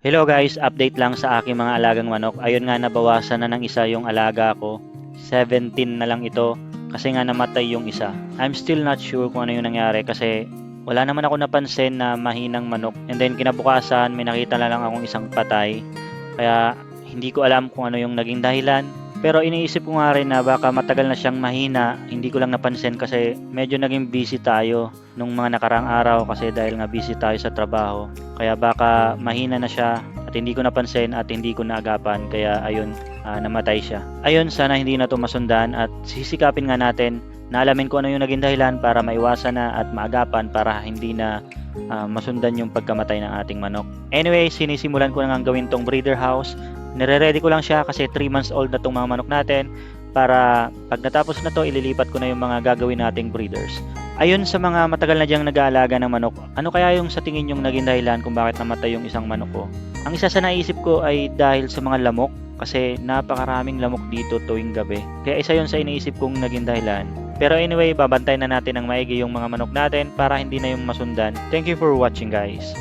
Hello guys, update lang sa aking mga alagang manok. Ayun nga, nabawasan na ng isa yung alaga ko. 17 na lang ito kasi nga namatay yung isa. I'm still not sure kung ano yung nangyari kasi wala naman ako napansin na mahinang manok. And then kinabukasan may nakita na lang akong isang patay. Kaya hindi ko alam kung ano yung naging dahilan. Pero iniisip ko nga rin na baka matagal na siyang mahina. Hindi ko lang napansin kasi medyo naging busy tayo nung mga nakarang araw kasi dahil nga busy tayo sa trabaho. Kaya baka mahina na siya at hindi ko napansin at hindi ko naagapan kaya ayun, namatay siya. Ayun, sana hindi na to masundan at sisikapin nga natin na alamin kung ano yung naging dahilan para maiwasan na at maagapan para hindi na masundan yung pagkamatay ng ating manok. Anyway, sinisimulan ko na nga gawin tong breeder house. Nire-ready ko lang siya kasi 3 months old na tong mga manok natin para pag natapos na to ililipat ko na yung mga gagawin nating breeders. Ayun, sa mga matagal na diyang nag-aalaga ng manok, ano kaya yung sa tingin yung naging dahilan kung bakit namatay yung isang manok ko? Ang isa sa naisip ko ay dahil sa mga lamok kasi napakaraming lamok dito tuwing gabi. Kaya isa yun sa iniisip kong naging dahilan. Pero anyway, babantay na natin ng maigi yung mga manok natin para hindi na yung masundan. Thank you for watching guys.